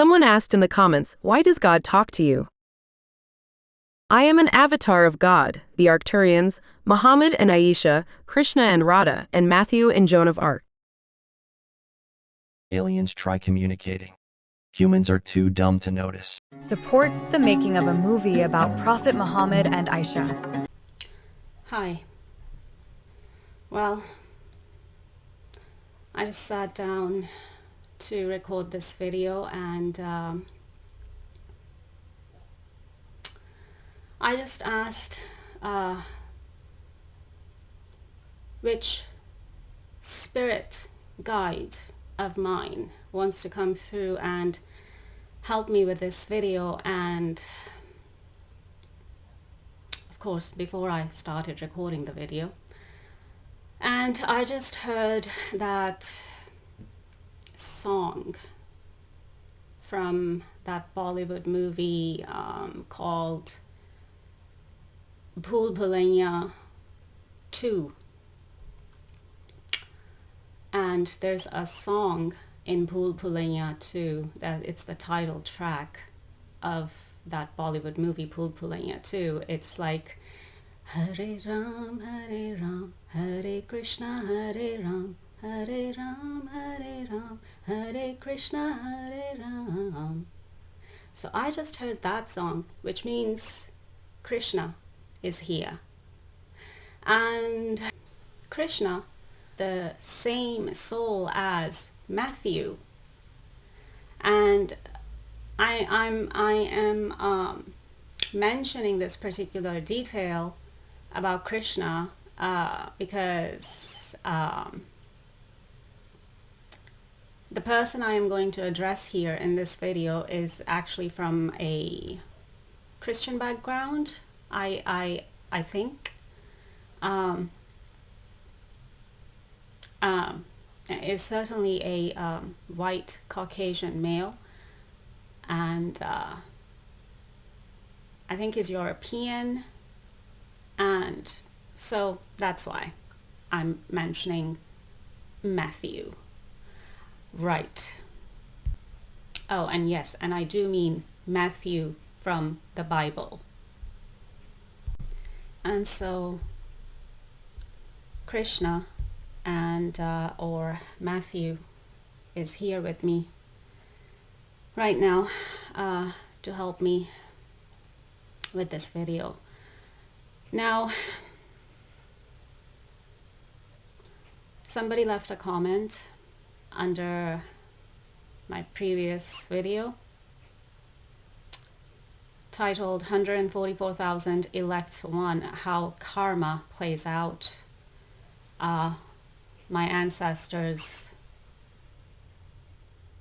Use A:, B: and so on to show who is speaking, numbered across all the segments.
A: Someone asked in the comments, why does God talk to you? I am an avatar of God, the Arcturians, Muhammad and Aisha, Krishna and Radha, and Matthew and Joan of Arc.
B: Aliens try communicating. Humans are too dumb to notice.
C: Support the making of a movie about Prophet Muhammad and Aisha.
D: Hi. Well, I just sat down to record this video and I just asked which spirit guide of mine wants to come through and help me with this video. And of course, before I started recording the video, and I just heard that song from that Bollywood movie called Bhool 2. And there's a song in Bhool 2 that it's the title track of that Bollywood movie Bhool 2. It's like Hare Ram, Hare Krishna, Hare Ram, Hare Ram, Hare Ram, Hare Krishna, Hare Ram. So I just heard that song, which means Krishna is here. And Krishna, the same soul as Matthew. And I am mentioning this particular detail about Krishna because the person I am going to address here in this video is actually from a Christian background, I think. Is certainly a white Caucasian male, and I think is European, and so that's why I'm mentioning Matthew. Right. Oh, and yes, and I do mean Matthew from the Bible. And so Krishna and or Matthew is here with me right now to help me with this video. Now, somebody left a comment under my previous video titled 144,000 Elect One, How Karma Plays Out. My ancestors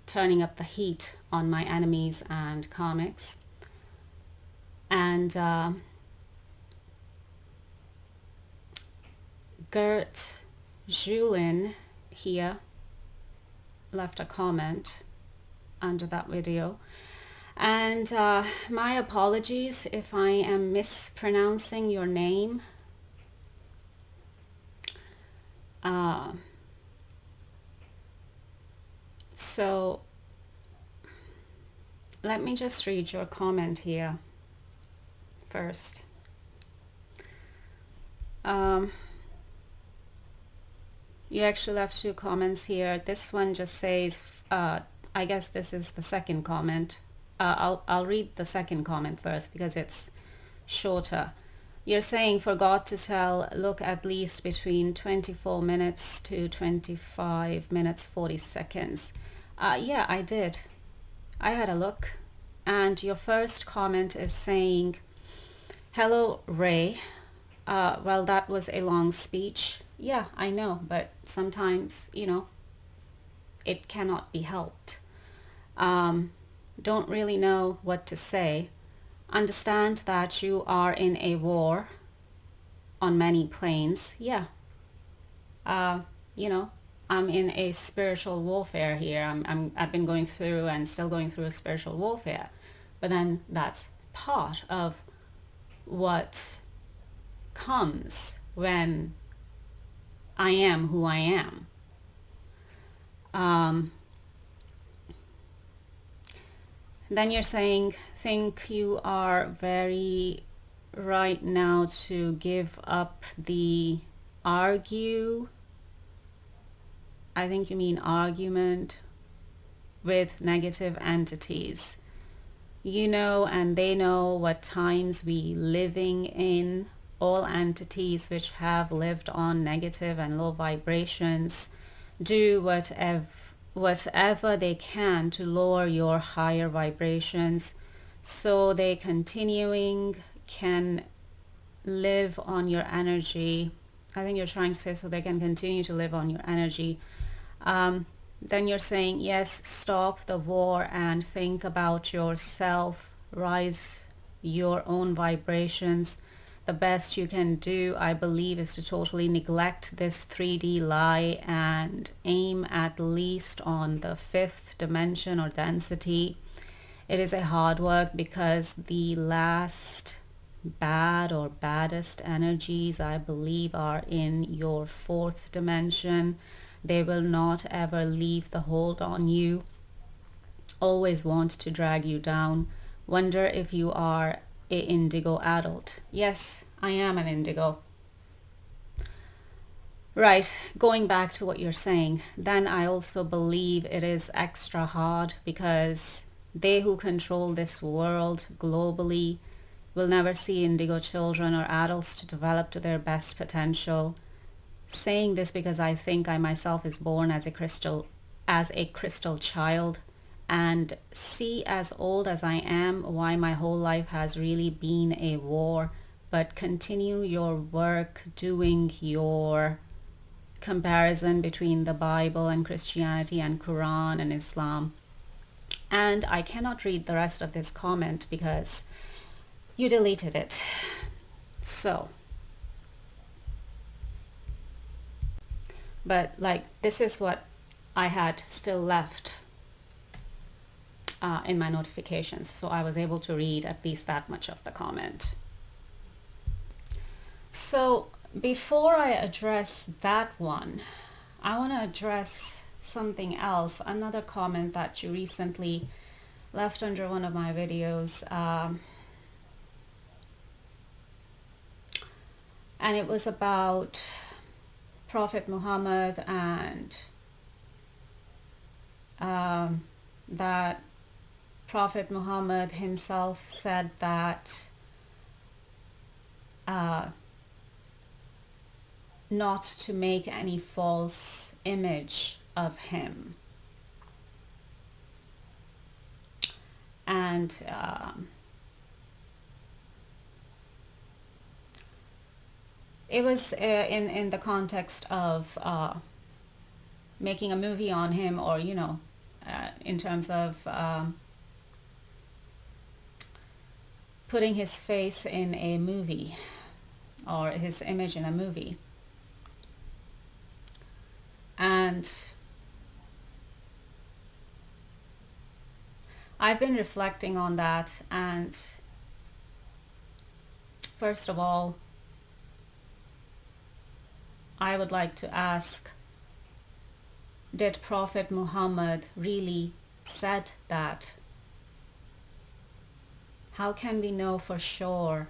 D: turning up the heat on my enemies and comics. And Gert Julin here left a comment under that video. And my apologies if I am mispronouncing your name. So let me just read your comment here first. You actually left 2 comments here. This one just says, I guess this is the second comment. I'll read the second comment first because it's shorter. You're saying for God to tell, look at least between 24 minutes to 25 minutes 40 seconds. Yeah, I did. I had a look. And your first comment is saying, hello, Ray. Well, that was a long speech. Yeah, I know, but sometimes, you know, it cannot be helped. Don't really know what to say. Understand that you are in a war on many planes. Yeah. You know, I'm in a spiritual warfare here. I've been going through and still going through a spiritual warfare. But then that's part of what comes when I am who I am. Then you're saying, think you are very right now to give up the argue. I think you mean argument with negative entities. You know and they know what times we living in. All entities which have lived on negative and low vibrations do whatever they can to lower your higher vibrations so they continuing can live on your energy. I think you're trying to say so they can continue to live on your energy. Then you're saying, yes, stop the war and think about yourself, rise your own vibrations. The best you can do, I believe, is to totally neglect this 3D lie and aim at least on the 5th dimension or density. It is a hard work because the last bad or baddest energies, I believe, are in your 4th dimension. They will not ever leave the hold on you, always want to drag you down. Wonder if you are an indigo adult. Yes, I am an indigo. Right, going back to what you're saying, then I also believe it is extra hard because they who control this world globally will never see indigo children or adults to develop to their best potential. Saying this because I think I myself is born as a crystal child, and see as old as I am why my whole life has really been a war. But continue your work doing your comparison between the Bible and Christianity and Quran and Islam. And I cannot read the rest of this comment because you deleted it. So but like this is what I had still left in my notifications, so I was able to read at least that much of the comment. So before I address that one, I want to address something else, another comment that you recently left under one of my videos, and it was about Prophet Muhammad and that Prophet Muhammad himself said that not to make any false image of him. And it was in the context of making a movie on him, or in terms of putting his face in a movie or his image in a movie. And I've been reflecting on that, and first of all, I would like to ask, did Prophet Muhammad really said that? How can we know for sure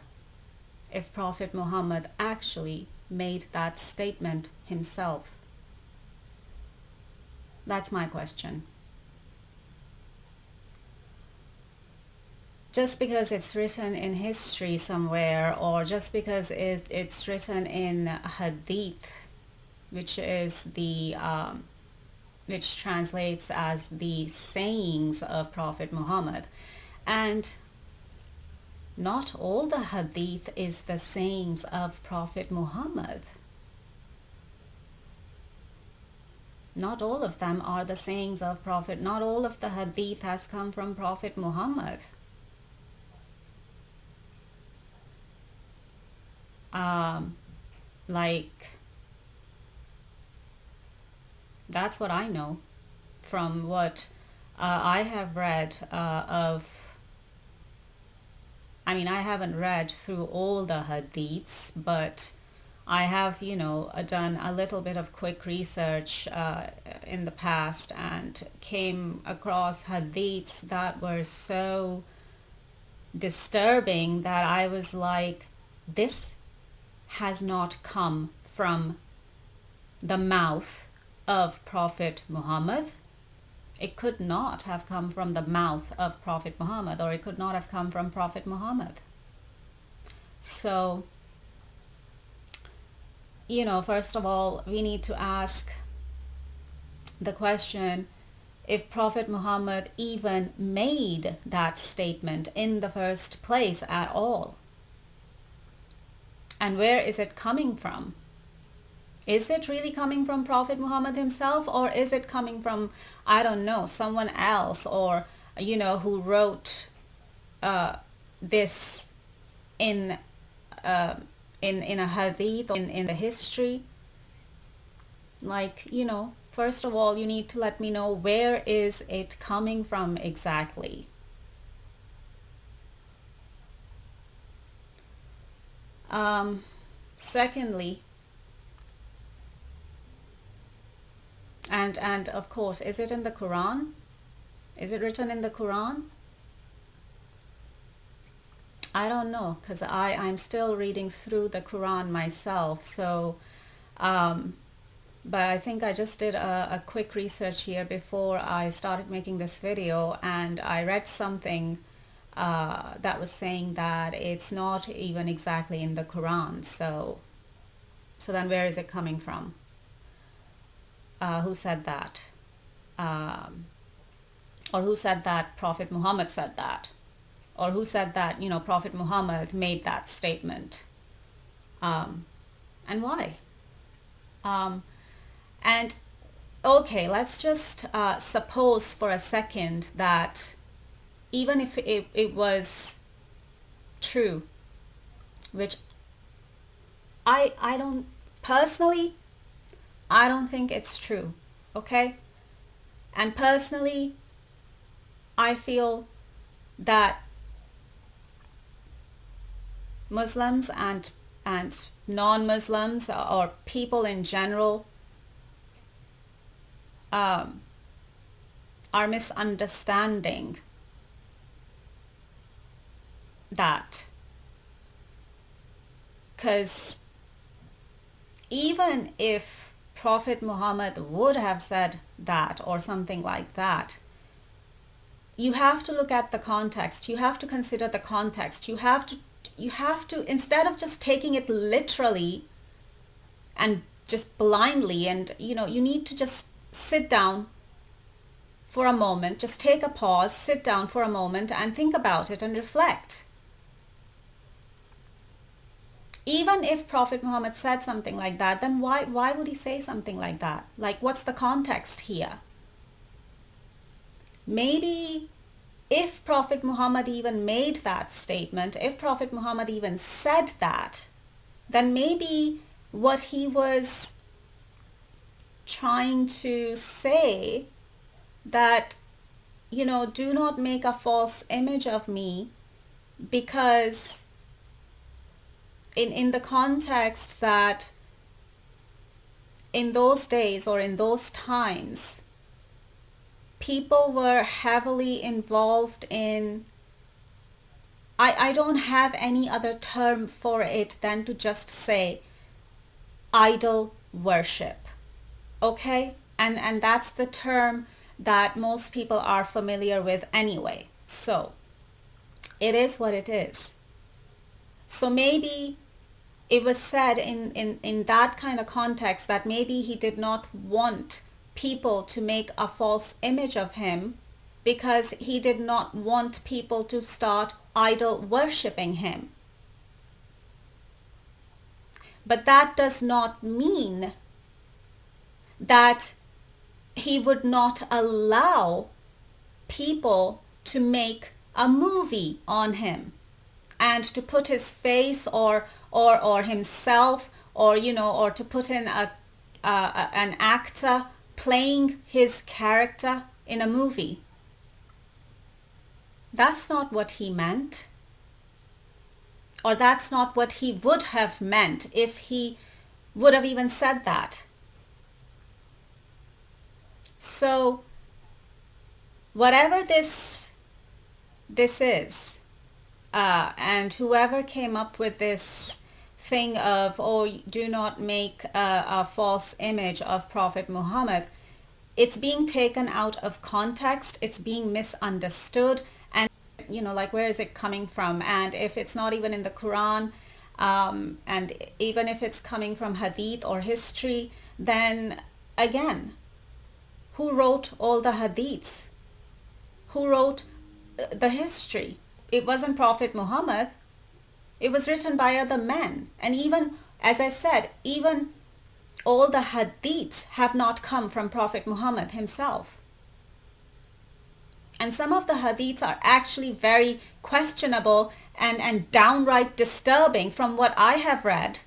D: if Prophet Muhammad actually made that statement himself? That's my question. Just because it's written in history somewhere, or just because it's written in Hadith, which is the which translates as the sayings of Prophet Muhammad, and not all the Hadith is the sayings of Prophet Muhammad. Not all of them are the sayings of Prophet. Not all of the Hadith has come from Prophet Muhammad. That's what I know from what I have read I haven't read through all the Hadiths, but I have, done a little bit of quick research in the past and came across hadiths that were so disturbing that I was like, this has not come from the mouth of Prophet Muhammad. It could not have come from the mouth of Prophet Muhammad, or it could not have come from Prophet Muhammad. So, first of all, we need to ask the question if Prophet Muhammad even made that statement in the first place at all. And where is it coming from? Is it really coming from Prophet Muhammad himself, or is it coming from, I don't know, someone else, or, who wrote this in a hadith, in the history? Like, first of all, you need to let me know, where is it coming from exactly? Secondly, and of course, is it in the Quran? Is it written in the Quran? I don't know, because I'm still reading through the Quran myself. So, but I think I just did a quick research here before I started making this video, and I read something that was saying that it's not even exactly in the Quran. So then where is it coming from? Who said that? Or who said that Prophet Muhammad said that? Or who said that, Prophet Muhammad made that statement? And why? And okay, let's just suppose for a second that even if it was true, which I don't, personally, I don't think it's true, okay? And personally, I feel that Muslims and non-Muslims, or people in general, are misunderstanding that. Because even if Prophet Muhammad would have said that or something like that, you have to look at the context. You have to consider the context. You have to, instead of just taking it literally and just blindly, and you need to just sit down for a moment, just take a pause, sit down for a moment and think about it and reflect. Even if Prophet Muhammad said something like that, then why would he say something like that? Like, what's the context here? Maybe if Prophet Muhammad even made that statement, if Prophet Muhammad even said that, then maybe what he was trying to say, that, do not make a false image of me, because in the context that in those days or in those times, people were heavily involved in, I don't have any other term for it than to just say idol worship, okay? And that's the term that most people are familiar with anyway. So it is what it is. So maybe it was said in that kind of context that maybe he did not want people to make a false image of him, because he did not want people to start idol worshipping him. But that does not mean that he would not allow people to make a movie on him and to put his face or himself, or or to put in an actor playing his character in a movie. That's not what he meant, or that's not what he would have meant if he would have even said that. So whatever this is, and whoever came up with this thing of, oh, do not make a false image of Prophet Muhammad, it's being taken out of context, it's being misunderstood, and like, where is it coming from? And if it's not even in the Quran, and even if it's coming from hadith or history, then again, who wrote all the hadiths? Who wrote the history? It wasn't Prophet Muhammad. It was written by other men. And even, as I said, even all the hadiths have not come from Prophet Muhammad himself. And some of the hadiths are actually very questionable and downright disturbing from what I have read.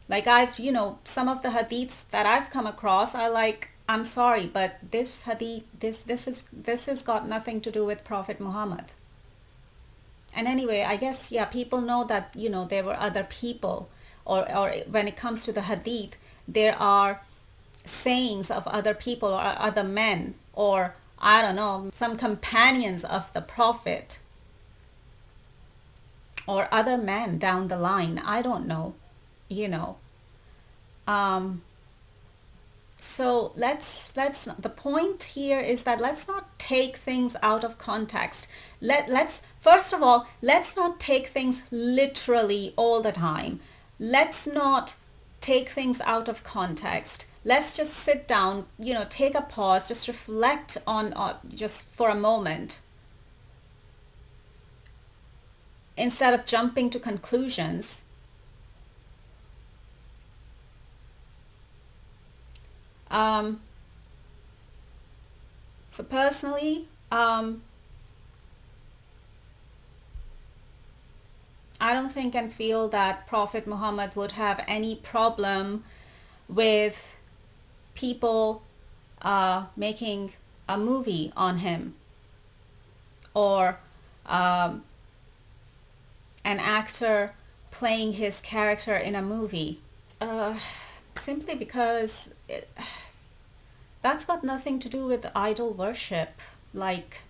D: Like, some of the hadiths that I've come across are like, I'm sorry, but this hadith, this has got nothing to do with Prophet Muhammad. And anyway, I guess, yeah, people know that, there were other people, or when it comes to the hadith, there are sayings of other people or other men, or I don't know, some companions of the Prophet, or other men down the line. I don't know, So let's the point here is that let's not take things out of context. Let's first of all, let's not take things literally all the time. Let's not take things out of context. Let's just sit down, take a pause, just reflect on just for a moment, instead of jumping to conclusions. So personally, I don't think and feel that Prophet Muhammad would have any problem with people making a movie on him, or an actor playing his character in a movie. Simply because that's got nothing to do with idol worship, like,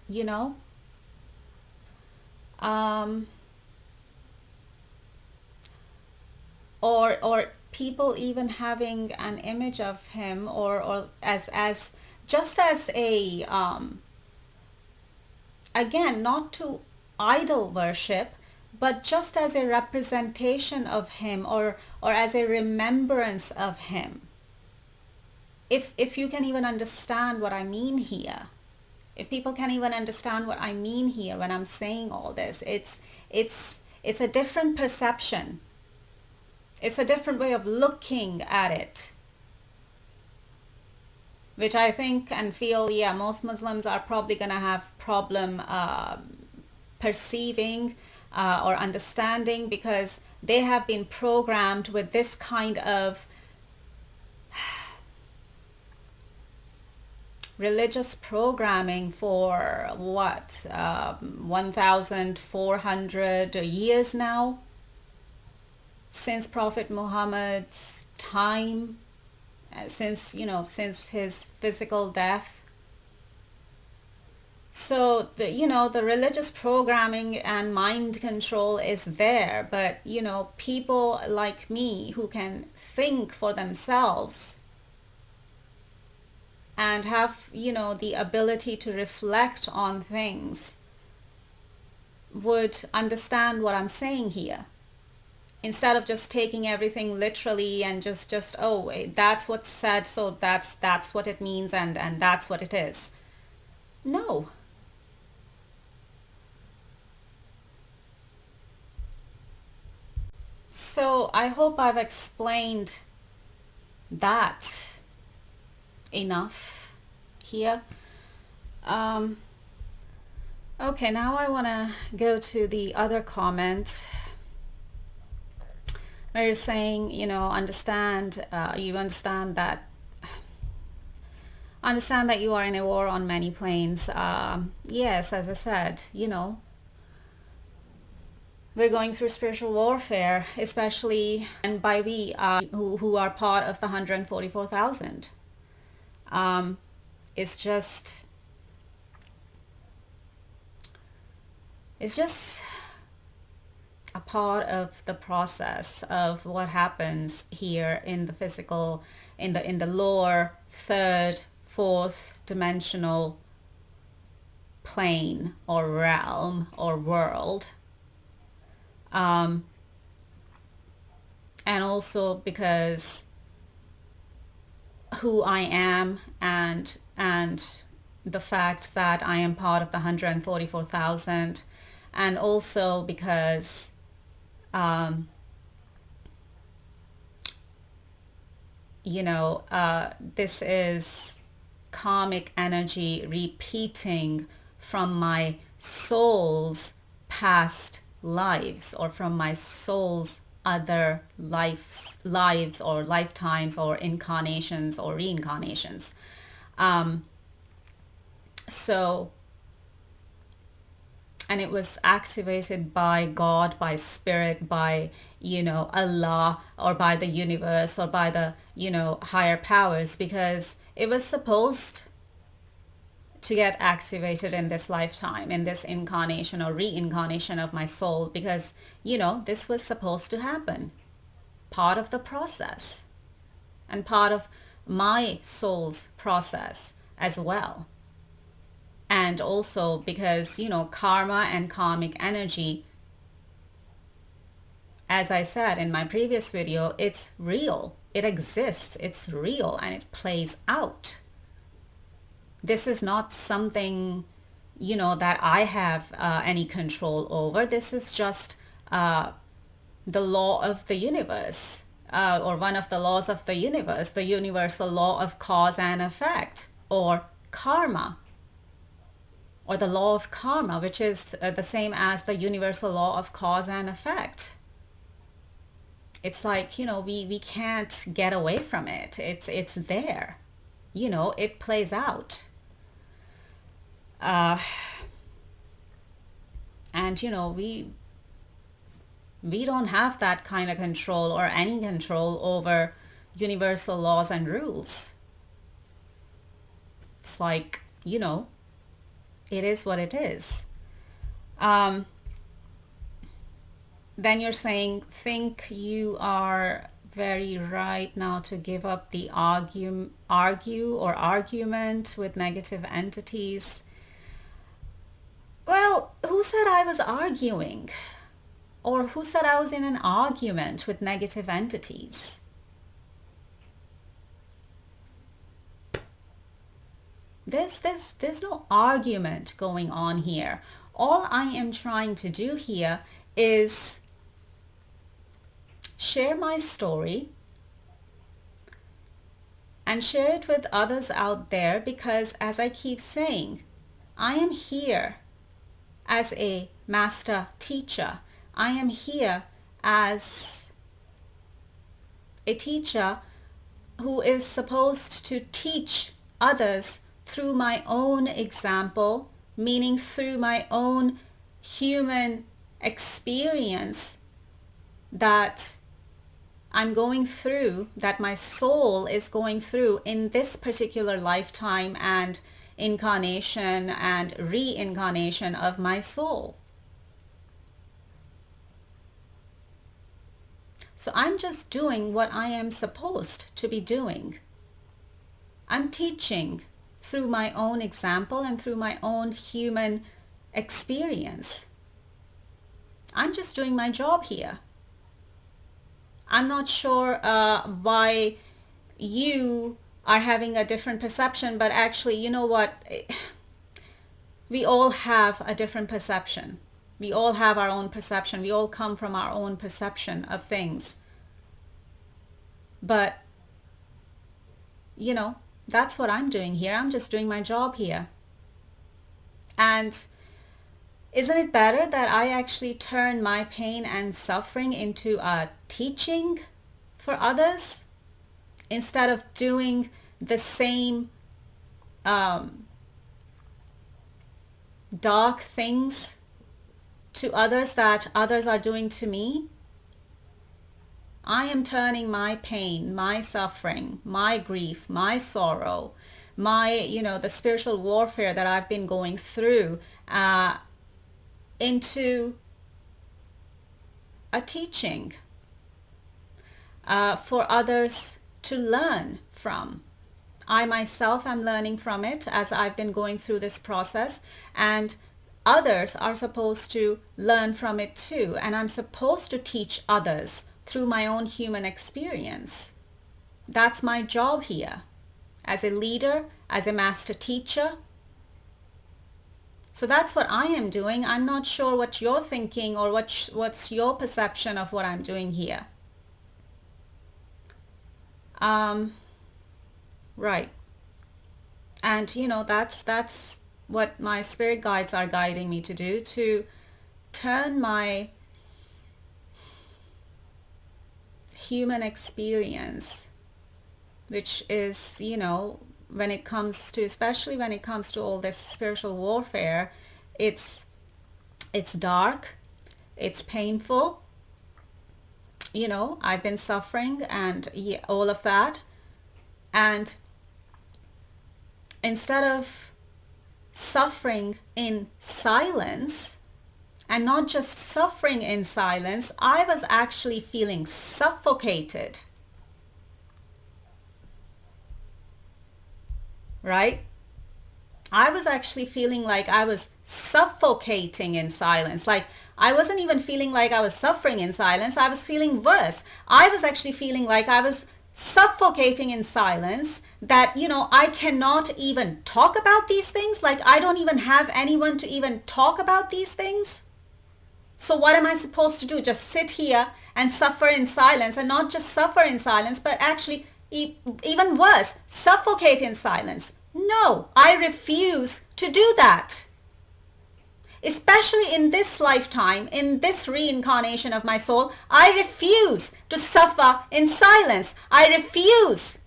D: or people even having an image of him, or as just as a again, not to idol worship, but just as a representation of him, or as a remembrance of him. If you can even understand what I mean here, if people can even understand what I mean here when I'm saying all this, it's a different perception. It's a different way of looking at it, which I think and feel, yeah, most Muslims are probably going to have problem perceiving or understanding, because they have been programmed with this kind of religious programming for 1,400 years now, since Prophet Muhammad's time, since his physical death. So the religious programming and mind control is there, but people like me who can think for themselves and have the ability to reflect on things would understand what I'm saying here, instead of just taking everything literally and just oh, that's what's said, so that's what it means, and that's what it is. No. So I hope I've explained that enough here. Okay, now I want to go to the other comment where you're saying, understand that you are in a war on many planes. Yes, as I said, we're going through spiritual warfare, especially, and by we, who are part of the 144,000. It's just a part of the process of what happens here in the physical, in the lower third, fourth dimensional plane or realm or world. And also because who I am and the fact that I am part of the 144,000, and also because this is karmic energy repeating from my soul's past lives, or from my soul's other lives or lifetimes or incarnations or reincarnations. And it was activated by God, by spirit, by, Allah, or by the universe, or by the, higher powers, because it was supposed to get activated in this lifetime, in this incarnation or reincarnation of my soul, because, this was supposed to happen. Part of the process and part of my soul's process as well. And also because, karma and karmic energy, as I said in my previous video, it's real. It exists. It's real and it plays out. This is not something, that I have any control over. This is just the law of the universe, or one of the laws of the universe, the universal law of cause and effect, or karma, or the law of karma, which is the same as the universal law of cause and effect. It's like, we can't get away from it. It's there. It plays out. And, we don't have that kind of control or any control over universal laws and rules. It's like, it is what it is. Then you're saying, think you are very right now to give up the argument with negative entities. Well, who said I was arguing? Or who said I was in an argument with negative entities? There's no argument going on here. All I am trying to do here is share my story and share it with others out there, because as I keep saying, I am here as a master teacher. I am here as a teacher who is supposed to teach others through my own example, meaning through my own human experience that I'm going through, that my soul is going through in this particular lifetime and incarnation and reincarnation of my soul. So I'm just doing what I am supposed to be doing. I'm teaching through my own example and through my own human experience. I'm just doing my job here. I'm not sure why you are having a different perception, but actually, you know what? We all have a different perception. We all have our own perception. We all come from our own perception of things. But, that's what I'm doing here. I'm just doing my job here. And isn't it better that I actually turn my pain and suffering into a teaching for others instead of doing the same dark things to others that others are doing to me, I am turning my pain, my suffering, my grief, my sorrow, my, the spiritual warfare that I've been going through into a teaching for others to learn from. I myself am learning from it as I've been going through this process, and others are supposed to learn from it too. And I'm supposed to teach others through my own human experience. That's my job here as a leader, as a master teacher. So that's what I am doing. I'm not sure what you're thinking or what's your perception of what I'm doing here. Right. And that's what my spirit guides are guiding me to do, to turn my human experience, which is, when it comes to, especially when it comes to all this spiritual warfare, it's dark, it's painful. I've been suffering and all of that. And instead of suffering in silence, and not just suffering in silence, I was actually feeling suffocated. Right? I was actually feeling like I was suffocating in silence. Like I wasn't even feeling like I was suffering in silence. I was feeling worse. I was actually feeling like I was suffocating in silence, that, I cannot even talk about these things. Like I don't even have anyone to even talk about these things. So what am I supposed to do? Just sit here and suffer in silence, and not just suffer in silence, but actually even worse, suffocate in silence. No, I refuse to do that. Especially in this lifetime, in this reincarnation of my soul, I refuse to suffer in silence. I refuse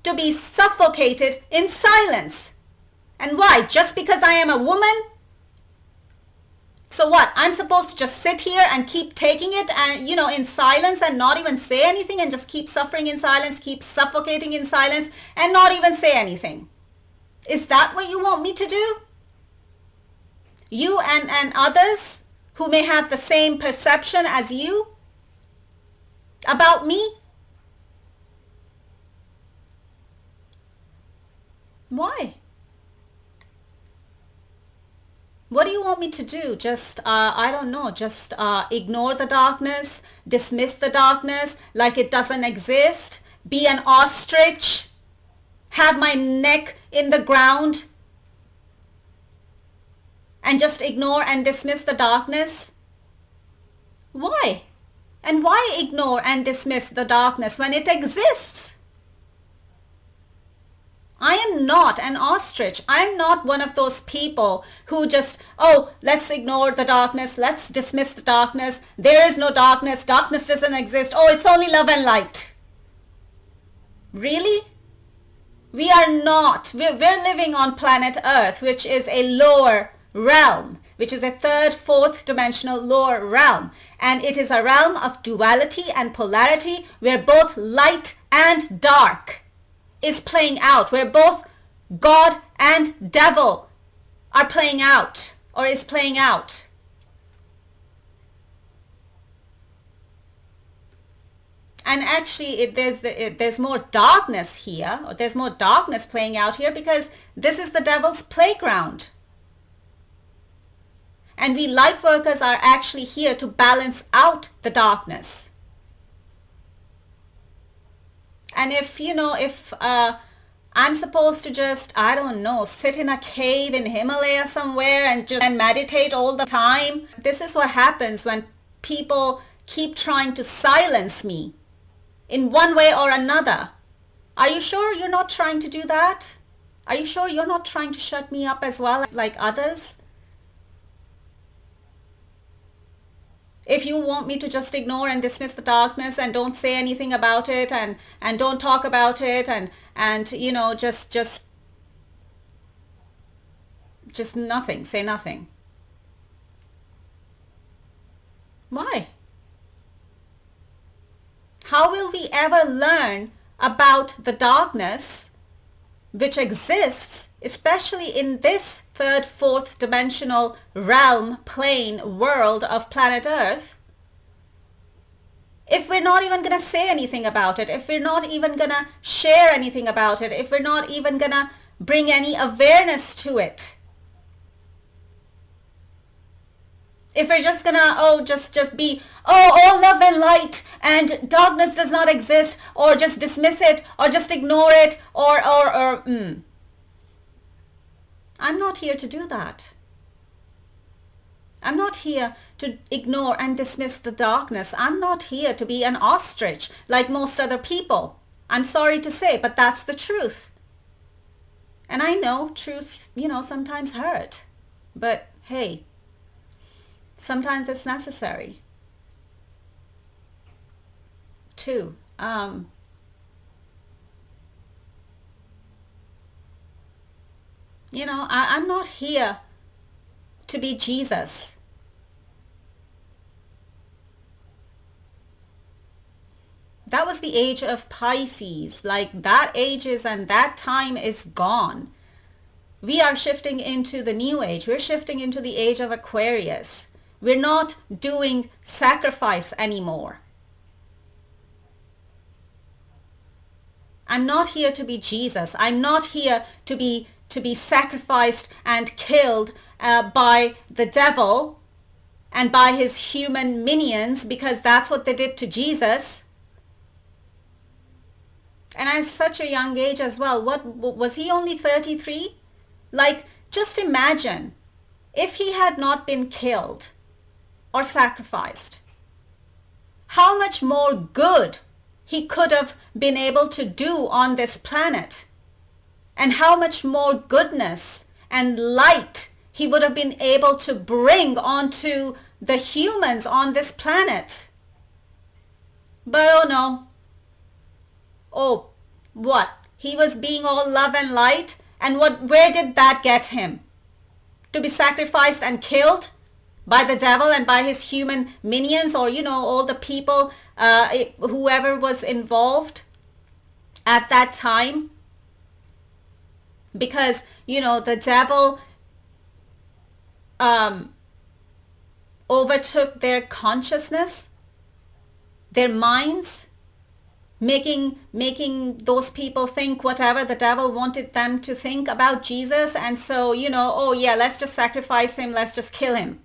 D: to be suffocated in silence. And why? Just because I am a woman? So what? I'm supposed to just sit here and keep taking it and, in silence, and not even say anything, and just keep suffering in silence, keep suffocating in silence, and not even say anything. Is that what you want me to do? You and others who may have the same perception as you about me? Why? What do you want me to do? Just, I don't know, just ignore the darkness, dismiss the darkness like it doesn't exist, be an ostrich, have my neck in the ground, and just ignore and dismiss the darkness? Why? And why ignore and dismiss the darkness when it exists? I am not an ostrich. I'm not one of those people who just, let's ignore the darkness, let's dismiss the darkness, there is no darkness, darkness doesn't exist, it's only love and light. Really? We are not. We're living on planet Earth, which is a lower realm, which is a third, fourth dimensional lower realm. And it is a realm of duality and polarity, where both light and dark is playing out, where both God and devil are playing out, or is playing out. And actually there's more darkness here, or there's more darkness playing out here, because this is the devil's playground. And we light workers are actually here to balance out the darkness. And if I'm supposed to just, I don't know, sit in a cave in Himalaya somewhere and meditate all the time, this is what happens when people keep trying to silence me in one way or another. Are you sure you're not trying to do that? Are you sure you're not trying to shut me up as well, like others? If you want me to just ignore and dismiss the darkness and don't say anything about it and don't talk about it and just nothing, say nothing. Why? How will we ever learn about the darkness which exists, especially in this third, fourth dimensional realm, plane, world of planet Earth, if we're not even going to say anything about it, if we're not even going to share anything about it, if we're not even going to bring any awareness to it? If we're just gonna, just be, all love and light and darkness does not exist, or just dismiss it, or just ignore it, I'm not here to do that. I'm not here to ignore and dismiss the darkness. I'm not here to be an ostrich like most other people. I'm sorry to say, but that's the truth. And I know truth, sometimes hurt. But hey, sometimes it's necessary. 2, I'm not here to be Jesus. That was the age of Pisces. Like, that age is, and that time is gone. We are shifting into the new age. We're shifting into the age of Aquarius. We're not doing sacrifice anymore. I'm not here to be Jesus. I'm not here to be sacrificed and killed by the devil and by his human minions, because that's what they did to Jesus. And at such a young age as well. What was he, only 33? Like, just imagine if he had not been killed or sacrificed, how much more good he could have been able to do on this planet, and how much more goodness and light he would have been able to bring onto the humans on this planet. But oh no. Oh, what? He was being all love and light, and where did that get him? To be sacrificed and killed by the devil and by his human minions, or all the people, whoever was involved at that time, because the devil overtook their consciousness, their minds, making those people think whatever the devil wanted them to think about Jesus. And so let's just sacrifice him, let's just kill him.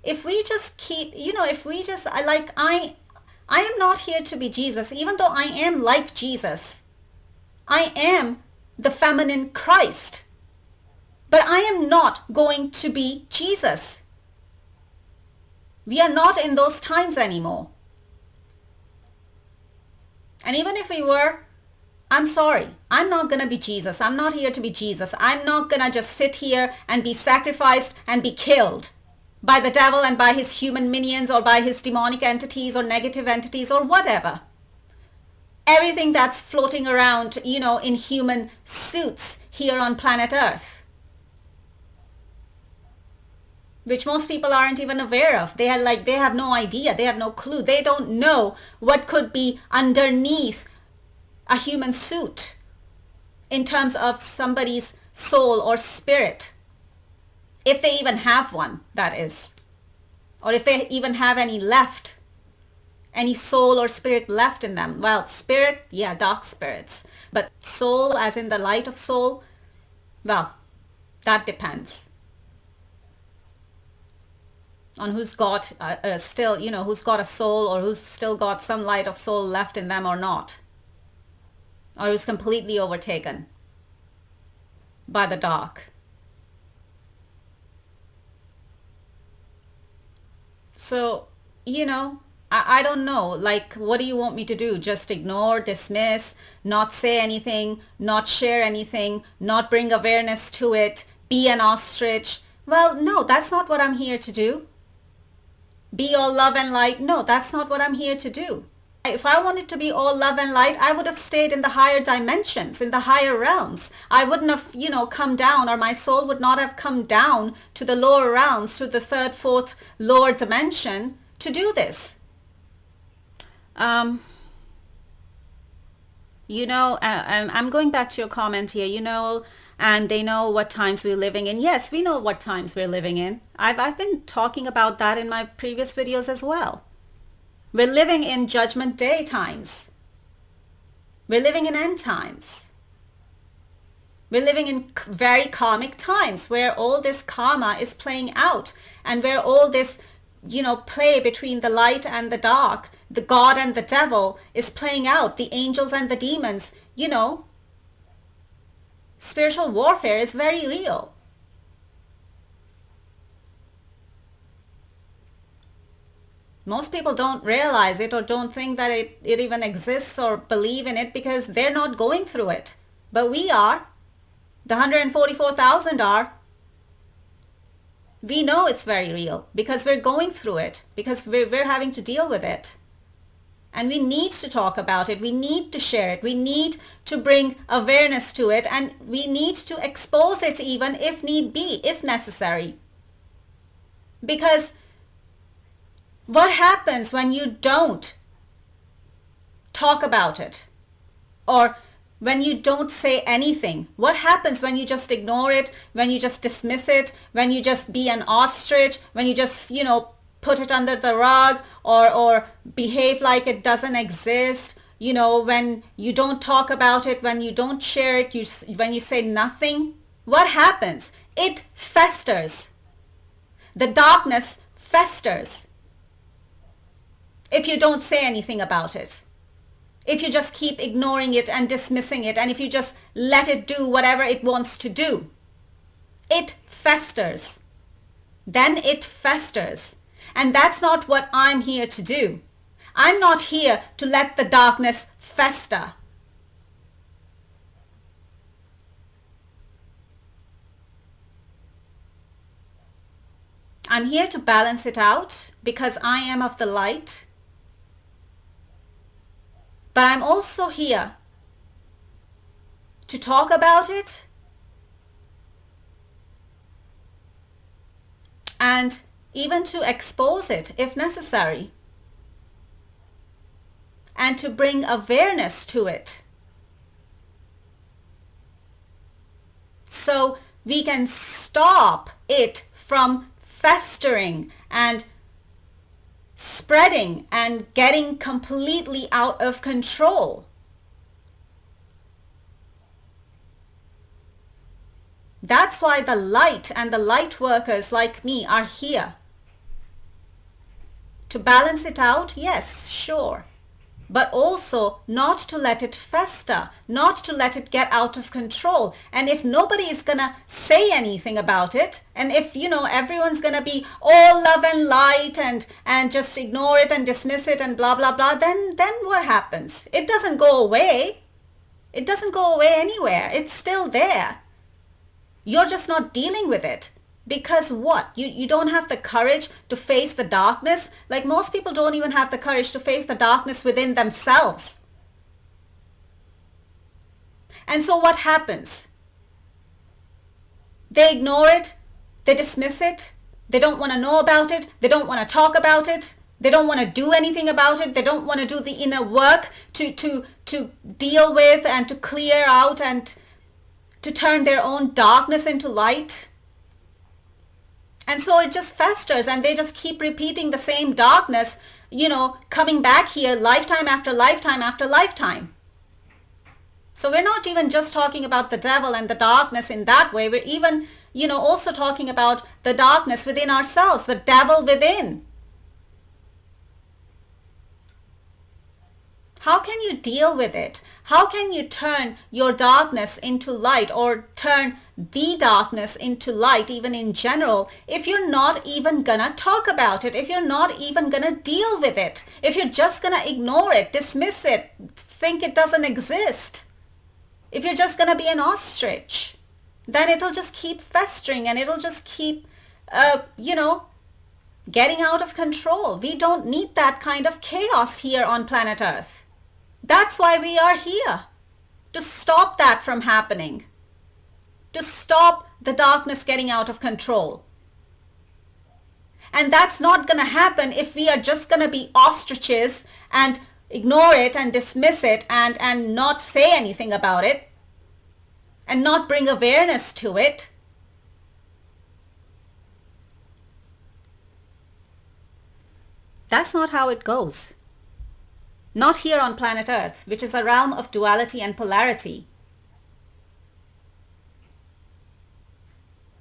D: If we just keep, I am not here to be Jesus, even though I am like Jesus. I am the feminine Christ, but I am not going to be Jesus. We are not in those times anymore. And even if we were, I'm sorry, I'm not going to be Jesus. I'm not here to be Jesus. I'm not going to just sit here and be sacrificed and be killed by the devil and by his human minions, or by his demonic entities or negative entities or whatever. Everything that's floating around, in human suits here on planet Earth, which most people aren't even aware of. They have no idea. They have no clue. They don't know what could be underneath a human suit in terms of somebody's soul or spirit. If they even have one, that is. Or if they even have any left. Any soul or spirit left in them. Well, spirit, yeah, dark spirits. But soul, as in the light of soul, well, that depends on who's got still, who's got a soul, or who's still got some light of soul left in them or not. Or who's completely overtaken by the dark. So, I don't know, like, what do you want me to do? Just ignore, dismiss, not say anything, not share anything, not bring awareness to it, be an ostrich? Well, no, that's not what I'm here to do. Be all love and light? No, that's not what I'm here to do. If I wanted to be all love and light, I would have stayed in the higher dimensions, in the higher realms. I wouldn't have, come down, or my soul would not have come down to the lower realms, to the third, fourth, lower dimension to do this. I'm going back to your comment here, and they know what times we're living in. Yes, we know what times we're living in. I've been talking about that in my previous videos as well. We're living in Judgment Day times. We're living in end times. We're living in very karmic times where all this karma is playing out, and where all this, play between the light and the dark, the God and the devil is playing out, the angels and the demons, spiritual warfare is very real. Most people don't realize it, or don't think that it even exists, or believe in it, because they're not going through it. But we are. The 144,000 are. We know it's very real because we're going through it, because we're having to deal with it. And we need to talk about it. We need to share it. We need to bring awareness to it, and we need to expose it even if need be, if necessary. Because what happens when you don't talk about it, or when you don't say anything? What happens when you just ignore it, when you just dismiss it, when you just be an ostrich, when you just, put it under the rug, or behave like it doesn't exist, when you don't talk about it, when you don't share it, when you say nothing? What happens? It festers. The darkness festers. If you don't say anything about it, if you just keep ignoring it and dismissing it, and if you just let it do whatever it wants to do, it festers. Then it festers. And that's not what I'm here to do. I'm not here to let the darkness fester. I'm here to balance it out because I am of the light. But I'm also here to talk about it and even to expose it if necessary, and to bring awareness to it, so we can stop it from festering and spreading and getting completely out of control. That's why the light and the light workers like me are here. To balance it out, yes, sure. But also not to let it fester, not to let it get out of control. And if nobody is gonna say anything about it, and if, everyone's gonna be all love and light and just ignore it and dismiss it and blah, blah, blah, then what happens? It doesn't go away. It doesn't go away anywhere. It's still there. You're just not dealing with it. Because what? You don't have the courage to face the darkness? Like, most people don't even have the courage to face the darkness within themselves. And so what happens? They ignore it. They dismiss it. They don't want to know about it. They don't want to talk about it. They don't want to do anything about it. They don't want to do the inner work to deal with and to clear out and to turn their own darkness into light. And so it just festers, and they just keep repeating the same darkness, coming back here lifetime after lifetime after lifetime. So we're not even just talking about the devil and the darkness in that way. We're even, also talking about the darkness within ourselves, the devil within. How can you deal with it? How can you turn your darkness into light, or turn the darkness into light, even in general, if you're not even gonna talk about it, if you're not even gonna deal with it, if you're just gonna ignore it, dismiss it, think it doesn't exist, if you're just gonna be an ostrich, then it'll just keep festering, and it'll just keep, getting out of control. We don't need that kind of chaos here on planet Earth. That's why we are here, to stop that from happening, to stop the darkness getting out of control. And that's not going to happen if we are just going to be ostriches and ignore it and dismiss it and not say anything about it and not bring awareness to it. That's not how it goes. Not here on planet Earth, which is a realm of duality and polarity.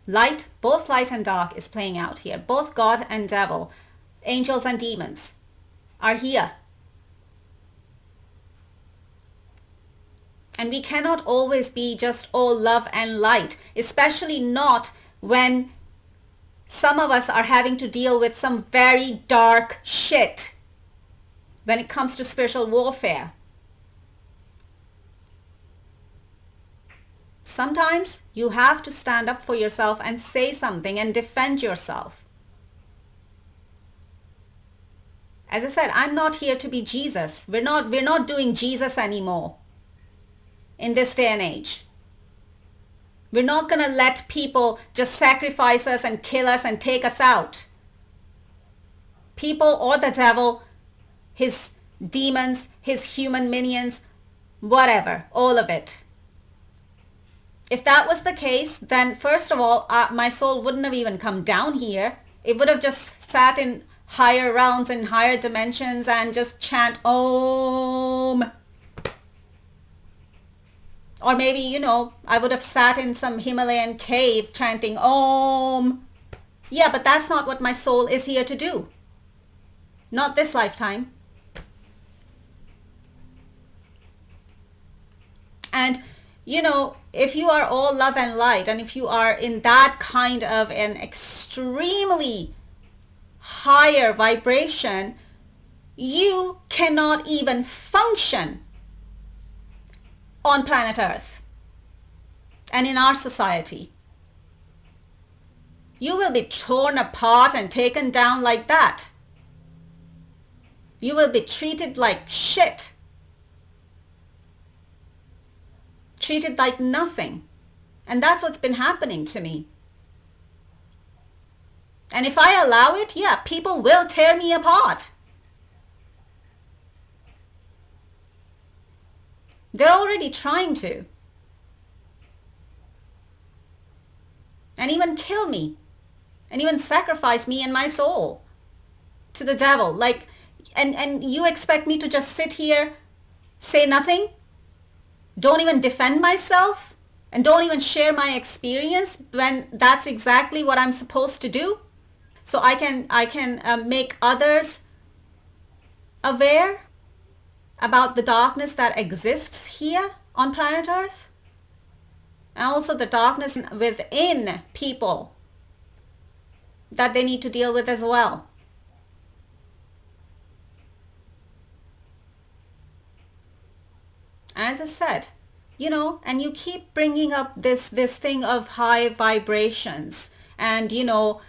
D: Light, both light and dark is playing out here. Both God and devil, angels and demons are here. And we cannot always be just all love and light, especially not when some of us are having to deal with some very dark shit when it comes to spiritual warfare. Sometimes you have to stand up for yourself and say something and defend yourself. As I said, I'm not here to be Jesus. We're not doing Jesus anymore in this day and age. We're not going to let people just sacrifice us and kill us and take us out. People or the devil, his demons, his human minions, whatever, all of it. If that was the case, then first of all, my soul wouldn't have even come down here. It would have just sat in higher realms and higher dimensions and just chant Om. Or maybe, I would have sat in some Himalayan cave chanting Om. Yeah, but that's not what my soul is here to do. Not this lifetime. And, if you are all love and light, and if you are in that kind of an extremely higher vibration, you cannot even function on planet Earth and in our society. You will be torn apart and taken down like that. You will be treated like shit. Treated like nothing. And that's what's been happening to me. And if I allow it, yeah, people will tear me apart. They're already trying to. And even kill me. And even sacrifice me and my soul to the devil. And you expect me to just sit here, say nothing? Don't even defend myself? And don't even share my experience when that's exactly what I'm supposed to do? So I can make others aware about the darkness that exists here on planet Earth, and also the darkness within people that they need to deal with as well. As I said, and you keep bringing up this thing of high vibrations and,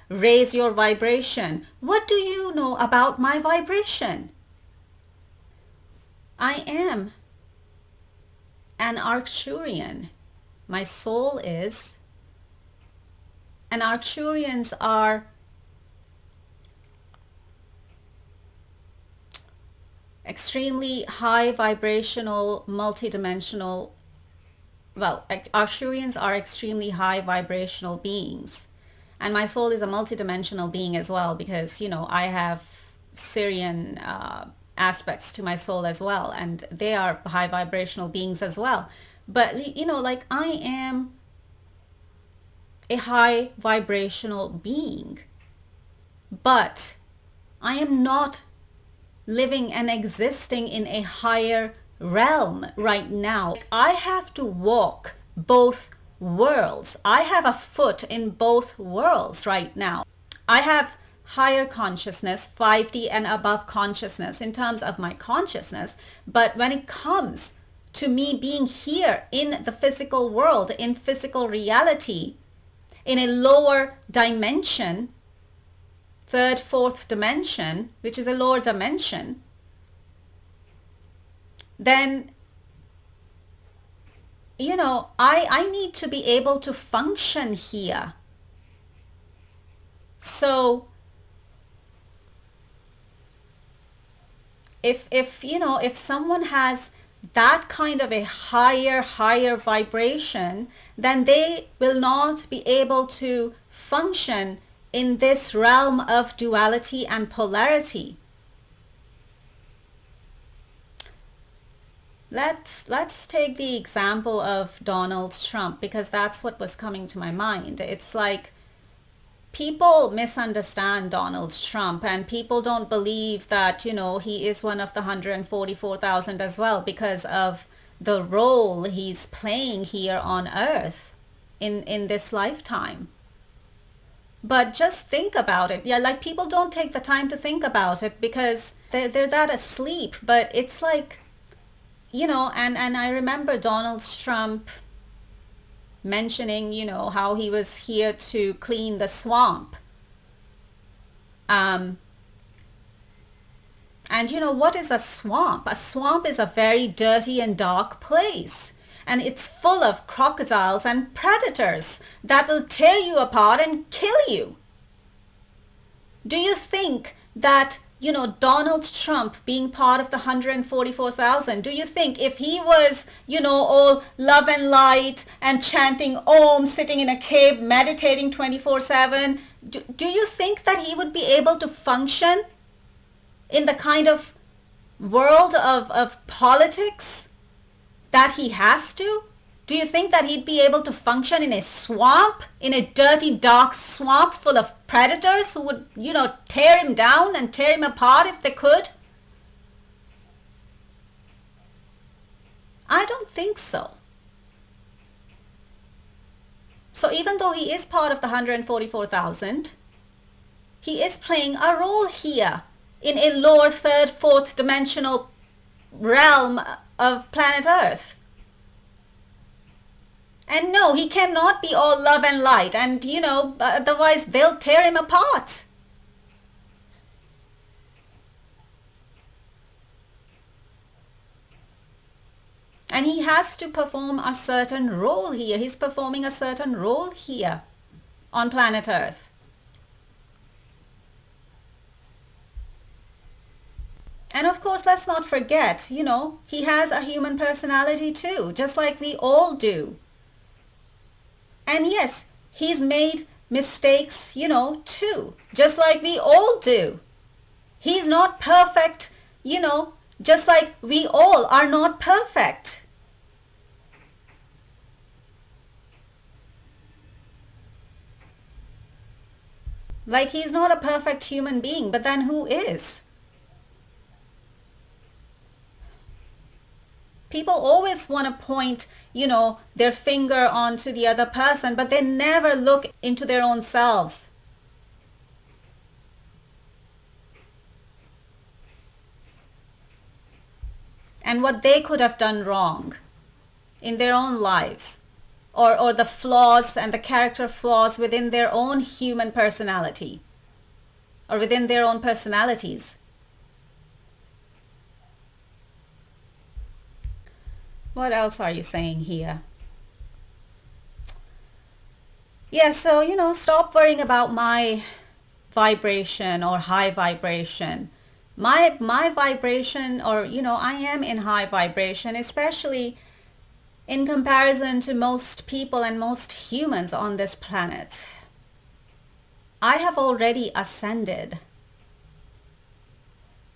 D: raise your vibration. What do you know about my vibration? I am an Arcturian. My soul is. And Arcturians are extremely high vibrational, multidimensional. Well, Arcturians are extremely high vibrational beings. And my soul is a multidimensional being as well because, I have Syrian aspects to my soul as well, and they are high vibrational beings as well. But I am a high vibrational being, but I am not living and existing in a higher realm right now. I have to walk both worlds. I have a foot in both worlds right now. I have higher consciousness, 5D and above consciousness in terms of my consciousness. But when it comes to me being here in the physical world, in physical reality, in a lower dimension, third, fourth dimension, which is a lower dimension, then, I need to be able to function here. So if someone has that kind of a higher vibration, then they will not be able to function in this realm of duality and polarity. Let's take the example of Donald Trump, because that's what was coming to my mind. It's like people misunderstand Donald Trump, and people don't believe that, he is one of the 144,000 as well, because of the role he's playing here on Earth in this lifetime. But just think about it. Yeah, like people don't take the time to think about it because they're that asleep. But it's like, and I remember Donald Trump mentioning, how he was here to clean the swamp. And what is a swamp? A swamp is a very dirty and dark place. And it's full of crocodiles and predators that will tear you apart and kill you. Do you think that, Donald Trump being part of the 144,000, do you think if he was, all love and light and chanting Om, sitting in a cave, meditating 24/7, do you think that he would be able to function in the kind of world of politics that he has to? Do you think that he'd be able to function in a swamp, in a dirty, dark swamp full of predators who would, tear him down and tear him apart if they could? I don't think so. So even though he is part of the 144,000, he is playing a role here in a lower third, fourth dimensional realm of planet Earth. And no, he cannot be all love and light, and otherwise they'll tear him apart. And he has to perform a certain role here. He's performing a certain role here on planet Earth. And of course, let's not forget, he has a human personality too, just like we all do. And yes, he's made mistakes, too, just like we all do. He's not perfect, just like we all are not perfect. Like he's not a perfect human being, but then who is? People always want to point, their finger onto the other person, but they never look into their own selves. And what they could have done wrong in their own lives, or the flaws and the character flaws within their own human personality, or within their own personalities. What else are you saying here? Yeah, so, stop worrying about my vibration or high vibration. My vibration, or, I am in high vibration, especially in comparison to most people and most humans on this planet. I have already ascended.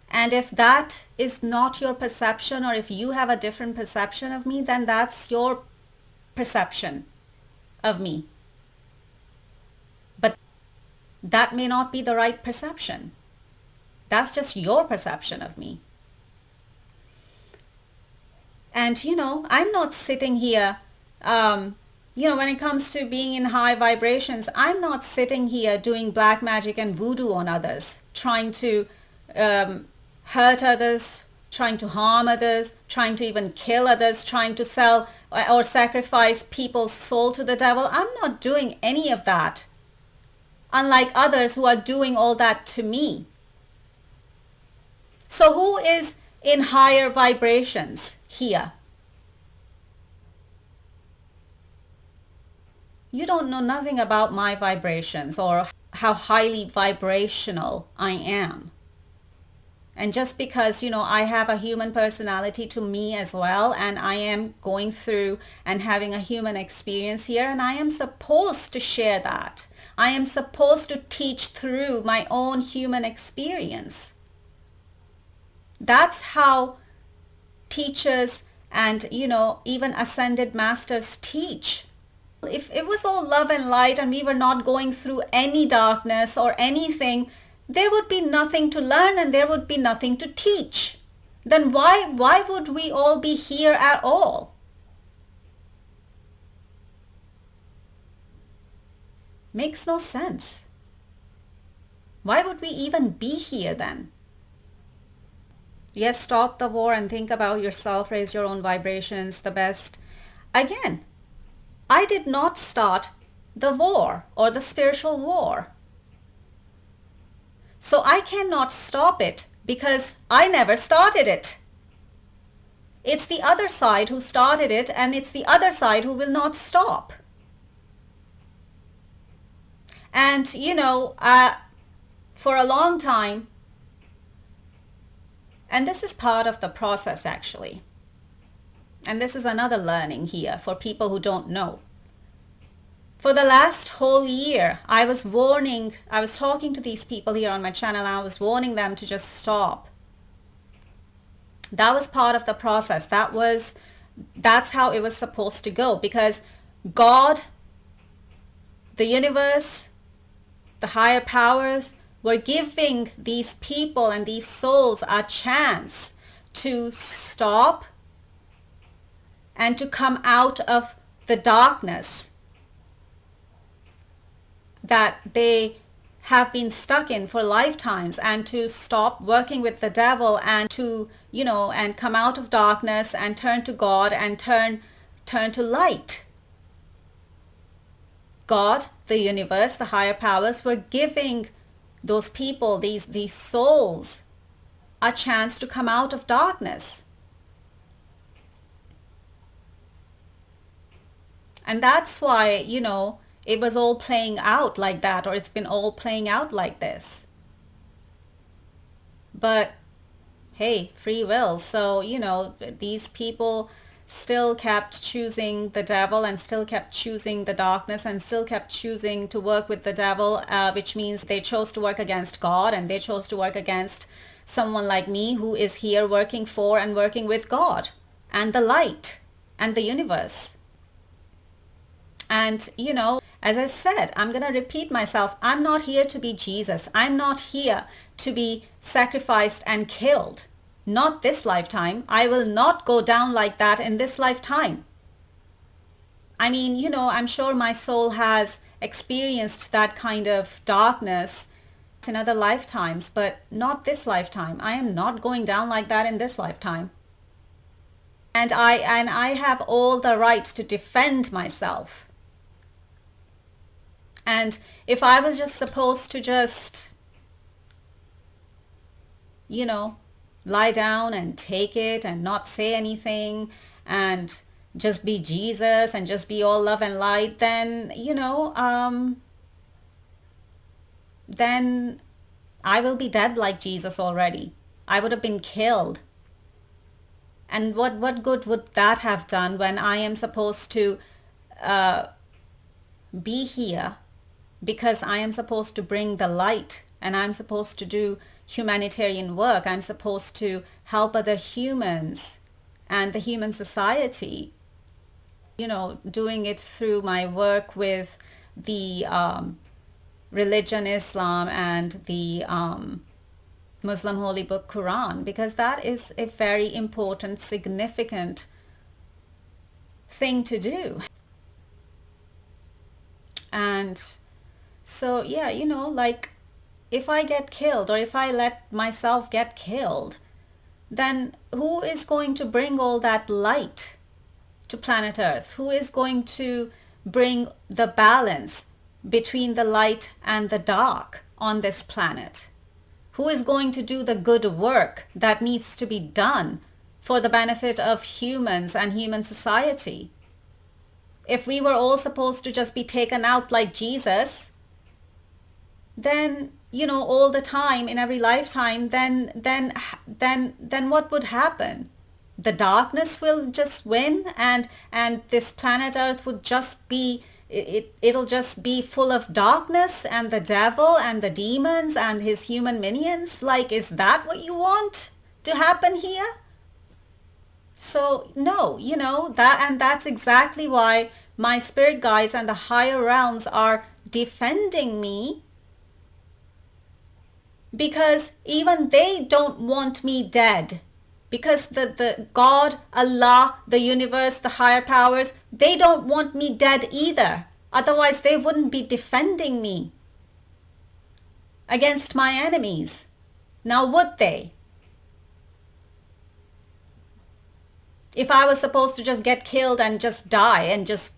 D: And if that is not your perception, or if you have a different perception of me, then that's your perception of me. But that may not be the right perception. That's just your perception of me. And, I'm not sitting here, when it comes to being in high vibrations, I'm not sitting here doing black magic and voodoo on others, trying to hurt others, trying to harm others, trying to even kill others, trying to sell or sacrifice people's soul to the devil. I'm not doing any of that. unlike others who are doing all that to me. So who is in higher vibrations here? You don't know nothing about my vibrations or how highly vibrational I am. And just because, I have a human personality to me as well, and I am going through and having a human experience here, and I am supposed to share that. I am supposed to teach through my own human experience. That's how teachers and, even ascended masters teach. If it was all love and light and we were not going through any darkness or anything, there would be nothing to learn and there would be nothing to teach. Then why would we all be here at all? Makes no sense. Why would we even be here then? Yes, stop the war and think about yourself, raise your own vibrations the best. Again, I did not start the war or the spiritual war. So I cannot stop it because I never started it. It's the other side who started it, and it's the other side who will not stop. And, for a long time, and this is part of the process actually, and this is another learning here for people who don't know. For the last whole year, I was talking to these people here on my channel, and I was warning them to just stop. That was part of the process. That's how it was supposed to go, because God, the universe, the higher powers were giving these people and these souls a chance to stop and to come out of the darkness that they have been stuck in for lifetimes, and to stop working with the devil and to, and come out of darkness and turn to God and turn to light. God, the universe, the higher powers were giving those people, these souls, a chance to come out of darkness. And that's why, it was all playing out like that, or it's been all playing out like this. But hey, free will. So, these people still kept choosing the devil and still kept choosing the darkness and still kept choosing to work with the devil, which means they chose to work against God, and they chose to work against someone like me who is here working for and working with God and the light and the universe. And, as I said, I'm going to repeat myself. I'm not here to be Jesus. I'm not here to be sacrificed and killed. Not this lifetime. I will not go down like that in this lifetime. I mean, I'm sure my soul has experienced that kind of darkness in other lifetimes, but not this lifetime. I am not going down like that in this lifetime. And I have all the right to defend myself. And if I was just supposed to just, lie down and take it and not say anything and just be Jesus and just be all love and light, then, then I will be dead like Jesus already. I would have been killed. And what good would that have done when I am supposed to be here? Because I am supposed to bring the light, and I'm supposed to do humanitarian work. I'm supposed to help other humans and the human society, doing it through my work with the religion Islam and the Muslim holy book Quran, because that is a very important, significant thing to do. And so, yeah, if I get killed, or if I let myself get killed, then who is going to bring all that light to planet Earth? Who is going to bring the balance between the light and the dark on this planet? Who is going to do the good work that needs to be done for the benefit of humans and human society? If we were all supposed to just be taken out like Jesus, then, all the time in every lifetime, then what would happen? The darkness will just win, and this planet Earth would just be, it'll just be full of darkness and the devil and the demons and his human minions. Like, is that what you want to happen here? So no, that's exactly why my spirit guides and the higher realms are defending me, because even they don't want me dead. Because the God, Allah, the universe, the higher powers, they don't want me dead either. Otherwise, they wouldn't be defending me against my enemies. Now, would they? If I was supposed to just get killed and just die and just,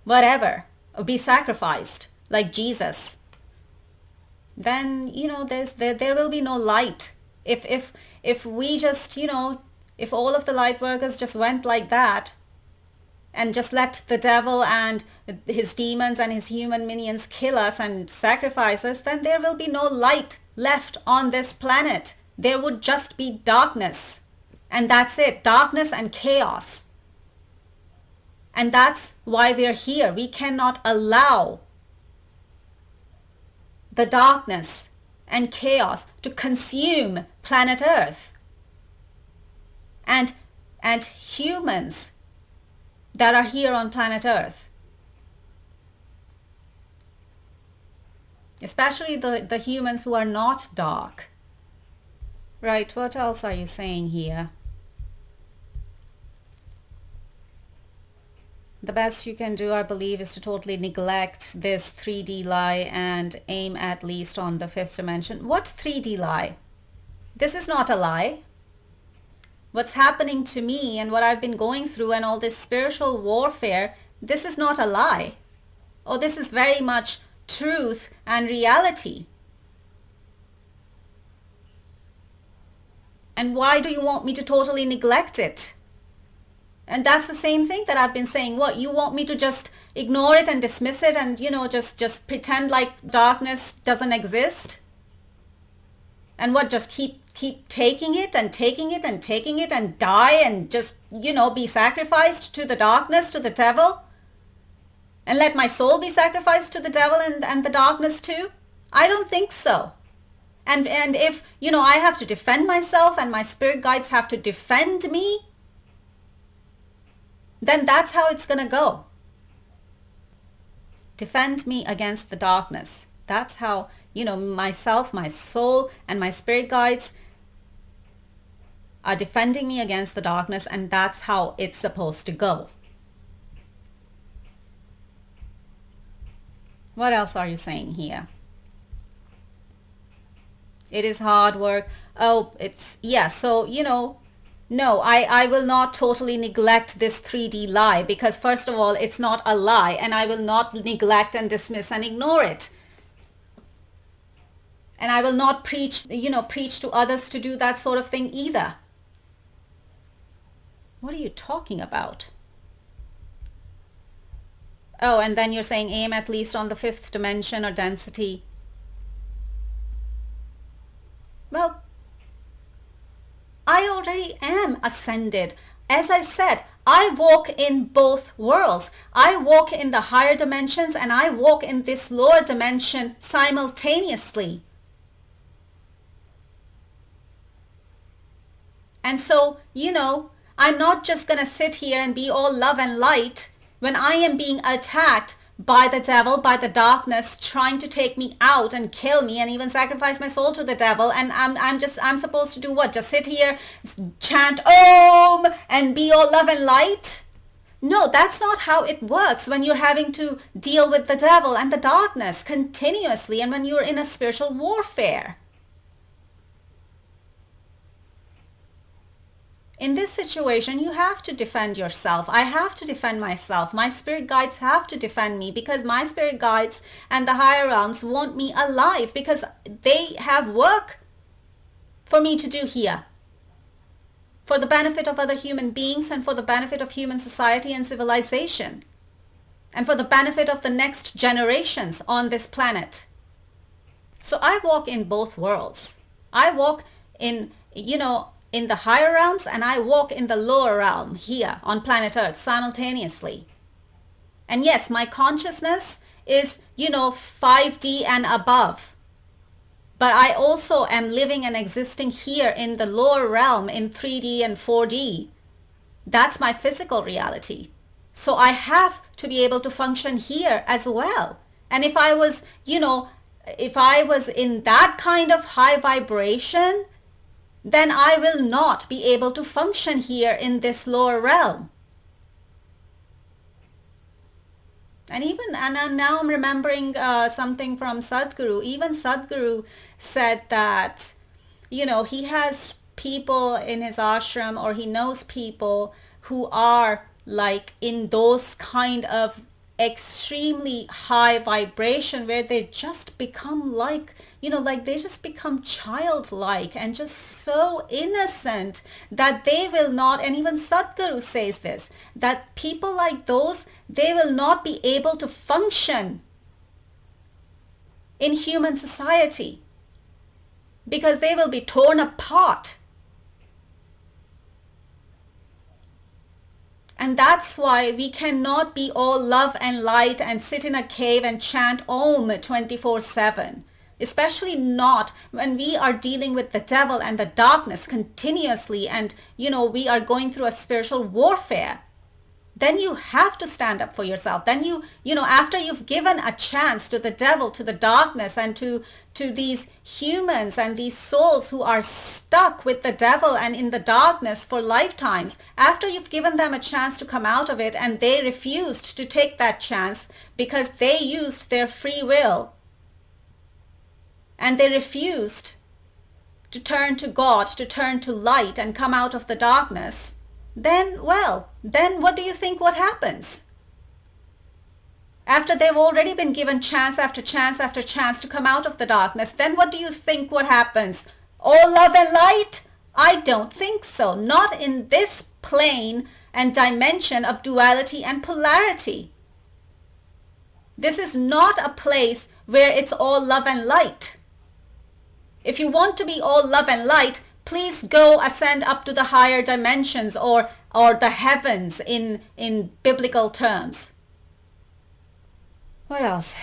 D: whatever, or be sacrificed like Jesus, then, there will be no light. If we just, if all of the light workers just went like that and just let the devil and his demons and his human minions kill us and sacrifice us, then there will be no light left on this planet. There would just be darkness. And that's it, darkness and chaos. And that's why we're here. We cannot allow the darkness and chaos to consume planet Earth and humans that are here on planet Earth. Especially the humans who are not dark. Right, what else are you saying here? The best you can do, I believe, is to totally neglect this 3D lie and aim at least on the fifth dimension. What 3D lie? This is not a lie. What's happening to me and what I've been going through and all this spiritual warfare, this is not a lie. Oh, this is very much truth and reality. And why do you want me to totally neglect it? And that's the same thing that I've been saying. What, you want me to just ignore it and dismiss it and, just pretend like darkness doesn't exist? And what, just keep taking it and taking it and taking it and die and just, be sacrificed to the darkness, to the devil? And let my soul be sacrificed to the devil and the darkness too? I don't think so. And if, I have to defend myself and my spirit guides have to defend me, then that's how it's going to go. Defend me against the darkness. That's how, myself, my soul, and my spirit guides are defending me against the darkness, and that's how it's supposed to go. What else are you saying here? It is hard work. Oh, so, no, I will not totally neglect this 3D lie, because first of all, it's not a lie, and I will not neglect and dismiss and ignore it. And I will not preach to others to do that sort of thing either. What are you talking about? Oh, and then you're saying aim at least on the fifth dimension or density. Well, I already am ascended. As I said, I walk in both worlds. I walk in the higher dimensions and I walk in this lower dimension simultaneously. And so, I'm not just going to sit here and be all love and light when I am being attacked by the devil, by the darkness, trying to take me out and kill me and even sacrifice my soul to the devil. And I'm supposed to do what? Just sit here, chant Om and be all love and light? No, that's not how it works when you're having to deal with the devil and the darkness continuously and when you're in a spiritual warfare. in this situation, you have to defend yourself. I have to defend myself. My spirit guides have to defend me because my spirit guides and the higher realms want me alive because they have work for me to do here, for the benefit of other human beings and for the benefit of human society and civilization, and for the benefit of the next generations on this planet. So I walk in both worlds. I walk in the higher realms, and I walk in the lower realm here on planet Earth simultaneously. And yes, my consciousness is, 5D and above. But I also am living and existing here in the lower realm in 3D and 4D. That's my physical reality. So I have to be able to function here as well. And if I was, if I was in that kind of high vibration, then I will not be able to function here in this lower realm. And now I'm remembering something from Sadhguru. Even Sadhguru said that, he has people in his ashram, or he knows people who are like in those kind of extremely high vibration where they just become like, they just become childlike and just so innocent that they will not, and even Sadhguru says this, that people like those, they will not be able to function in human society because they will be torn apart. And that's why we cannot be all love and light and sit in a cave and chant Om 24/7. Especially not when we are dealing with the devil and the darkness continuously and, we are going through a spiritual warfare. Then you have to stand up for yourself. Then after you've given a chance to the devil, to the darkness, and to these humans and these souls who are stuck with the devil and in the darkness for lifetimes, after you've given them a chance to come out of it and they refused to take that chance because they used their free will and they refused to turn to God, to turn to light and come out of the darkness, then what do you think what happens? After they've already been given chance after chance after chance to come out of the darkness, then what do you think what happens? All love and light? I don't think so. Not in this plane and dimension of duality and polarity. This is not a place where it's all love and light. If you want to be all love and light, please go ascend up to the higher dimensions or the heavens in biblical terms. What else?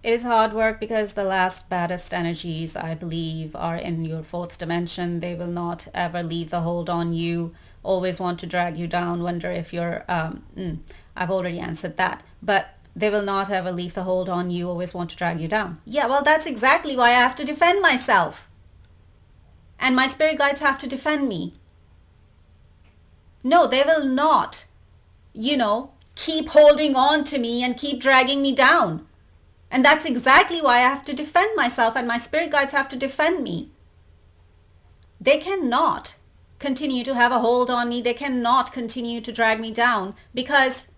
D: It is hard work because the last baddest energies, I believe, are in your fourth dimension. They will not ever leave the hold on you, always want to drag you down, wonder if you're, I've already answered that, but they will not ever leave the hold on you, always want to drag you down. Yeah, well, that's exactly why I have to defend myself. And my spirit guides have to defend me. No, they will not, keep holding on to me and keep dragging me down. And that's exactly why I have to defend myself and my spirit guides have to defend me. They cannot continue to have a hold on me. They cannot continue to drag me down because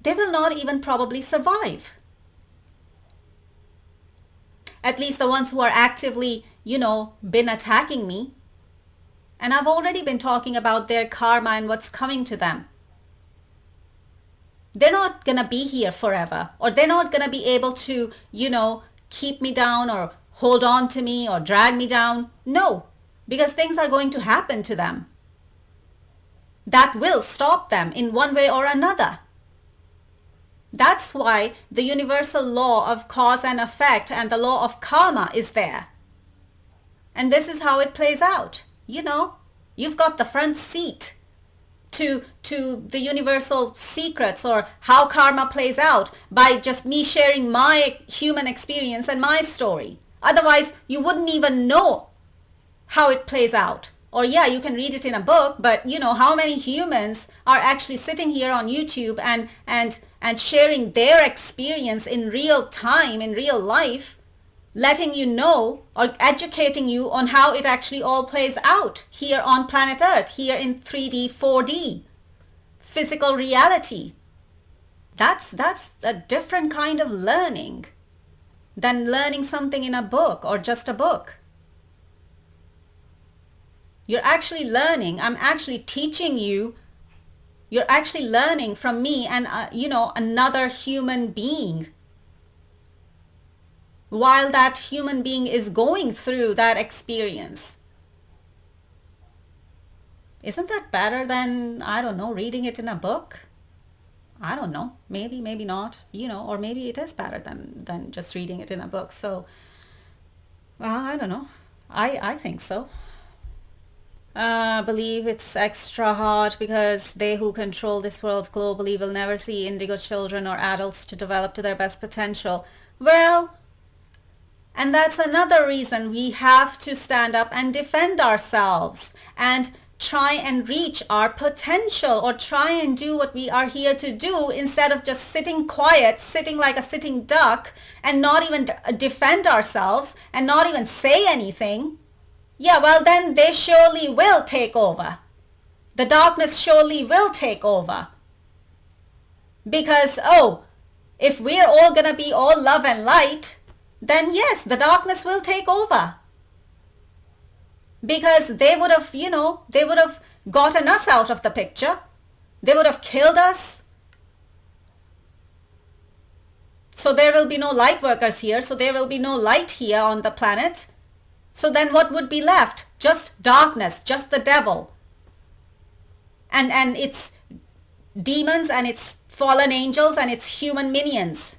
D: they will not even probably survive. At least the ones who are actively, been attacking me. And I've already been talking about their karma and what's coming to them. They're not going to be here forever, or they're not going to be able to, keep me down or hold on to me or drag me down. No, because things are going to happen to them that will stop them in one way or another. That's why the universal law of cause and effect and the law of karma is there. And this is how it plays out. You've got the front seat to the universal secrets or how karma plays out by just me sharing my human experience and my story. Otherwise, you wouldn't even know how it plays out. Or yeah, you can read it in a book, but how many humans are actually sitting here on YouTube and sharing their experience in real time, in real life, letting you know or educating you on how it actually all plays out here on planet Earth, here in 3D, 4D, physical reality. That's a different kind of learning than learning something in a book or just a book. You're actually learning. I'm actually teaching you. You're actually learning from me and, another human being. While that human being is going through that experience. Isn't that better than, I don't know, reading it in a book? I don't know. Maybe, maybe not, or maybe it is better than just reading it in a book. So, I don't know. I think so. I believe it's extra hard because they who control this world globally will never see indigo children or adults to develop to their best potential. Well, and that's another reason we have to stand up and defend ourselves and try and reach our potential, or try and do what we are here to do, instead of just sitting quiet, sitting like a sitting duck, and not even defend ourselves and not even say anything. Yeah, well then they surely will take over. The darkness surely will take over. Because, if we're all gonna be all love and light, then yes, the darkness will take over. Because they would have, they would have gotten us out of the picture. They would have killed us. So there will be no light workers here. So there will be no light here on the planet. So then what would be left? Just darkness, just the devil. And its demons and its fallen angels and its human minions.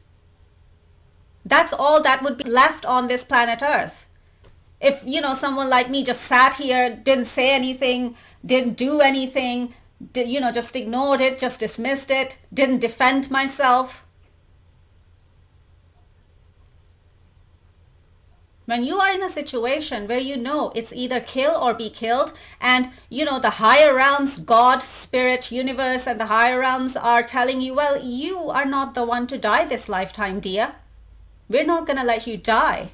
D: That's all that would be left on this planet Earth. If, someone like me just sat here, didn't say anything, didn't do anything, just ignored it, just dismissed it, didn't defend myself. When you are in a situation where it's either kill or be killed, and the higher realms, God, spirit, universe, and the higher realms are telling you, well, you are not the one to die this lifetime, dear. We're not going to let you die.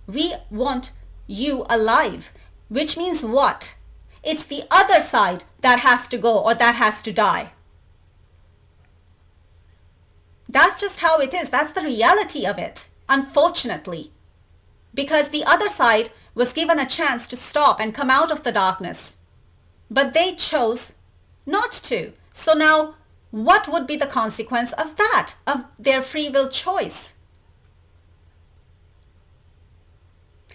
D: We want you alive. Which means what? It's the other side that has to go, or that has to die. That's just how it is. That's the reality of it, unfortunately. Because the other side was given a chance to stop and come out of the darkness. But they chose not to. So now, what would be the consequence of that, of their free will choice?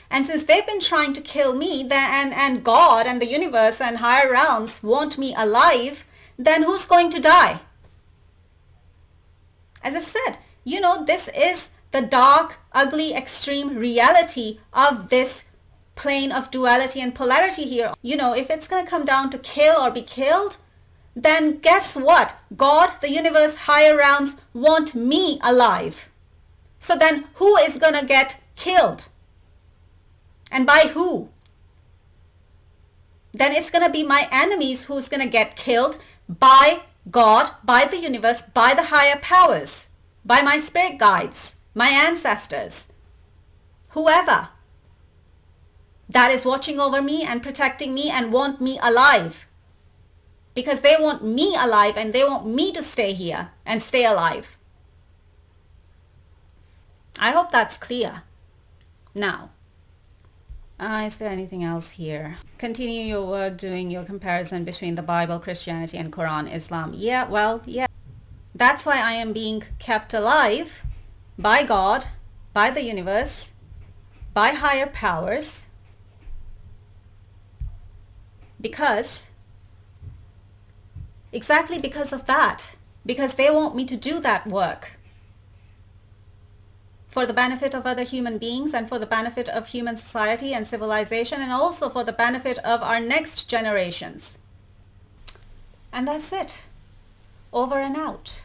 D: And since they've been trying to kill me, and God and the universe and higher realms want me alive, then who's going to die? As I said, this is the dark, ugly, extreme reality of this plane of duality and polarity here. If it's going to come down to kill or be killed, then guess what? God, the universe, higher realms want me alive. So then who is going to get killed? And by who? Then it's going to be my enemies who's going to get killed by God, by the universe, by the higher powers, by my spirit guides, my ancestors, whoever that is watching over me and protecting me and want me alive. Because they want me alive and they want me to stay here and stay alive. I hope that's clear. Now, is there anything else here? Continue your work doing your comparison between the Bible, Christianity, and Quran, Islam. Yeah, that's why I am being kept alive by God, by the universe, by higher powers. Exactly because of that. Because they want me to do that work. For the benefit of other human beings and for the benefit of human society and civilization, and also for the benefit of our next generations. And that's it. Over and out.